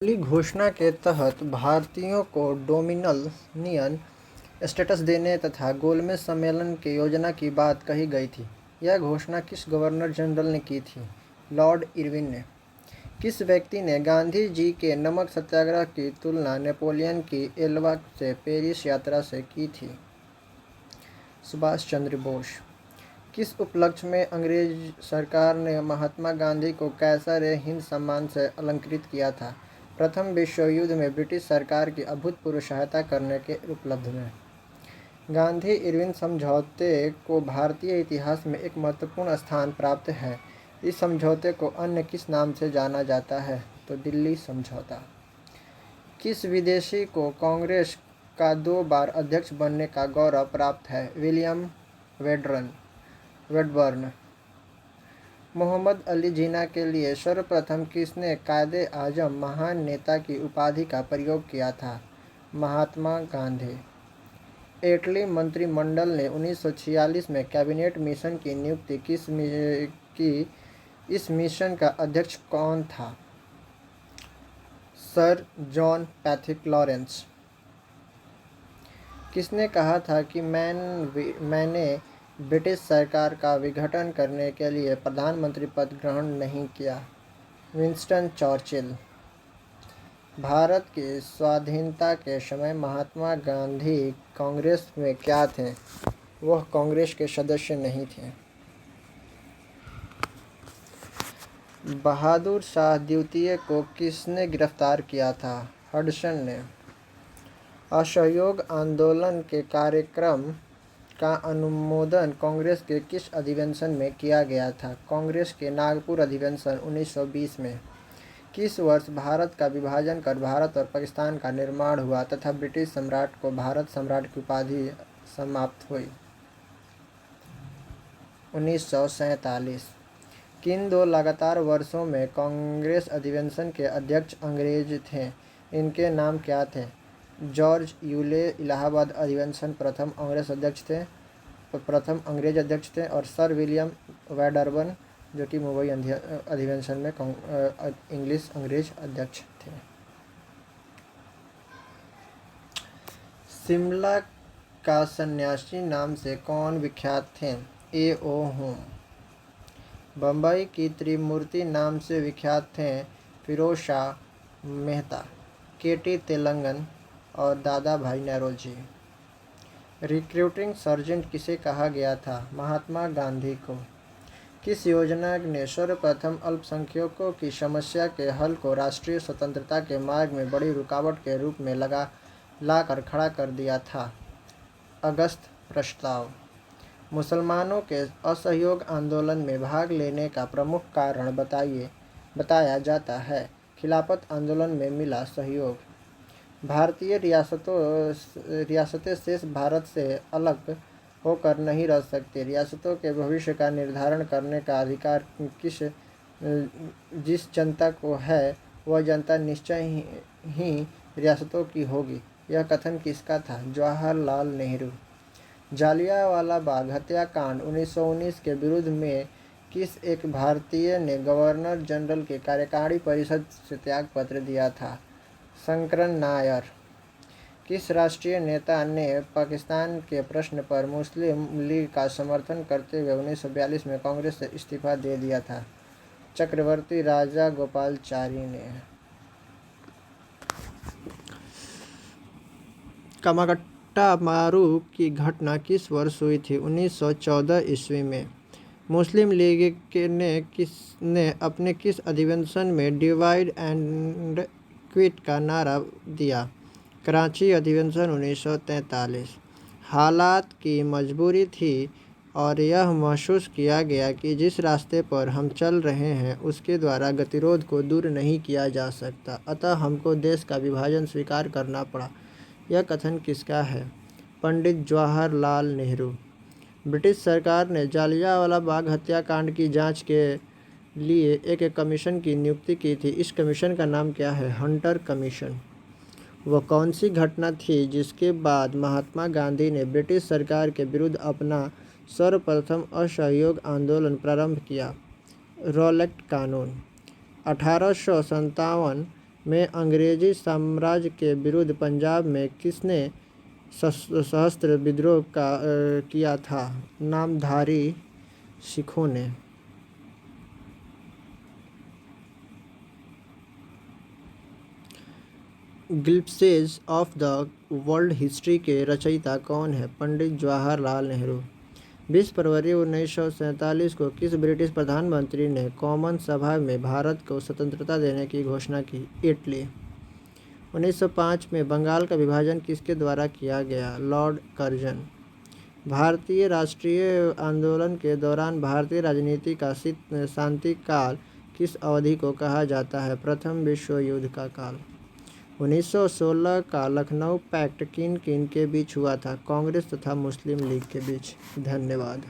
पहली घोषणा के तहत भारतीयों को डोमिनियन स्टेटस देने तथा गोलमेज सम्मेलन की योजना की बात कही गई थी। यह घोषणा किस गवर्नर जनरल ने की थी? लॉर्ड इरविन ने। किस व्यक्ति ने गांधी जी के नमक सत्याग्रह की तुलना नेपोलियन की एल्वा से पेरिस यात्रा से की थी? सुभाष चंद्र बोस। किस उपलक्ष्य में अंग्रेज सरकार ने महात्मा गांधी को कैसर-ए-हिंद सम्मान से अलंकृत किया था? प्रथम विश्व युद्ध में ब्रिटिश सरकार की अभूतपूर्व सहायता करने के उपलब्ध में। गांधी-इरविन समझौते को भारतीय इतिहास में एक महत्वपूर्ण स्थान प्राप्त है। इस समझौते को अन्य किस नाम से जाना जाता है? तो दिल्ली समझौता। किस विदेशी को कांग्रेस का 2 बार अध्यक्ष बनने का गौरव प्राप्त है? विलियम वेडबर्न। मोहम्मद अली जिन्ना के लिए सर्वप्रथम किसने कायदे-आजम महान नेता की उपाधि का प्रयोग किया था? महात्मा गांधी। इटली मंत्रिमंडल ने 1946 में कैबिनेट मिशन की नियुक्ति की। इस मिशन का अध्यक्ष कौन था? Sir John Pethick Lawrence. किसने कहा था कि मैंने ब्रिटिश सरकार का विघटन करने के लिए प्रधानमंत्री पद ग्रहण नहीं किया? Winston Churchill. भारत की स्वाधीनता के समय महात्मा गांधी कांग्रेस में क्या थे? वह कांग्रेस के सदस्य नहीं थे। बहादुर शाह द्वितीय को किसने गिरफ्तार किया था? हडसन ने। असहयोग आंदोलन के कार्यक्रम का अनुमोदन कांग्रेस के किस अधिवेशन में किया गया था? कांग्रेस के नागपुर अधिवेशन 1920 में। किस वर्ष भारत का विभाजन कर भारत और पाकिस्तान का निर्माण हुआ तथा ब्रिटिश सम्राट को भारत सम्राट की उपाधि समाप्त हुई? 1947। किन 2 लगातार वर्षों में कांग्रेस अधिवेशन के अध्यक्ष अंग्रेज थे? इनके नाम क्या थे? जॉर्ज यूले इलाहाबाद अधिवेशन प्रथम अंग्रेज अध्यक्ष थे और सर विलियम वेडरबर्न जो कि मुंबई अधिवेशन में अंग्रेज अध्यक्ष थे। शिमला का सन्यासी नाम से कौन विख्यात थे? ए.ओ. होम। बम्बई की त्रिमूर्ति नाम से विख्यात थे फिरोज शाह मेहता, के.टी. तेलंगन और दादा भाई नौरोजी। रिक्रूटिंग सर्जेंट किसे कहा गया था? महात्मा गांधी को। किस योजना ने सर्वप्रथम अल्पसंख्यकों की समस्या के हल को राष्ट्रीय स्वतंत्रता के मार्ग में बड़ी रुकावट के रूप में लाकर खड़ा कर दिया था? अगस्त प्रस्ताव। मुसलमानों के असहयोग आंदोलन में भाग लेने का प्रमुख कारण बताया जाता है। खिलाफत आंदोलन में मिला सहयोग। भारतीय रियासतें शेष भारत से अलग होकर नहीं रह सकती। रियासतों के भविष्य का निर्धारण करने का अधिकार जिस जनता को है वह जनता निश्चय ही रियासतों की होगी। यह कथन किसका था? जवाहरलाल नेहरू। जालियांवाला बाग हत्याकांड 1919 के विरुद्ध में किस एक भारतीय ने गवर्नर जनरल के कार्यकारी परिषद से त्यागपत्र दिया था? शंकरन नायर। किस राष्ट्रीय नेता ने पाकिस्तान के प्रश्न पर मुस्लिम लीग का समर्थन करते हुए 1942 में कांग्रेस से इस्तीफा दे दिया था? चक्रवर्ती राजागोपालाचारी ने। कामागट्टा मारू की घटना किस वर्ष हुई थी? 1914 ईस्वी में। मुस्लिम लीग ने अपने किस अधिवेशन में डिवाइड एंड क्विट का नारा दिया? कराची अधिवेशन 1943। हालात की मजबूरी थी और यह महसूस किया गया कि जिस रास्ते पर हम चल रहे हैं उसके द्वारा गतिरोध को दूर नहीं किया जा सकता, अतः हमको देश का विभाजन स्वीकार करना पड़ा। यह कथन किसका है? पंडित जवाहरलाल नेहरू। ब्रिटिश सरकार ने जालियांवाला बाग हत्याकांड की जांच के लिए एक कमीशन की नियुक्ति की थी। इस कमीशन का नाम क्या है? Hunter commission. वह कौन सी घटना थी जिसके बाद महात्मा गांधी ने ब्रिटिश सरकार के विरुद्ध अपना सर्वप्रथम असहयोग आंदोलन प्रारंभ किया? रॉलेट कानून। 1857 में अंग्रेजी साम्राज्य के विरुद्ध पंजाब में किसने सशस्त्र विद्रोह किया था? नामधारी सिखों ने। Glimpses of the world history के रचयिता कौन है? पंडित जवाहरलाल नेहरू। 20 फरवरी 1947 को किस ब्रिटिश प्रधानमंत्री ने कॉमन सभा में भारत को स्वतंत्रता देने की घोषणा की? इटली। 1905 में बंगाल का विभाजन किसके द्वारा किया गया? Lord Curzon. भारतीय राष्ट्रीय आंदोलन के दौरान भारतीय राजनीति का शांति काल किस अवधि को कहा जाता है? प्रथम विश्व युद्ध का काल। 1916 का लखनऊ पैक्ट किन किन के बीच हुआ था? कांग्रेस तथा मुस्लिम लीग के बीच। धन्यवाद।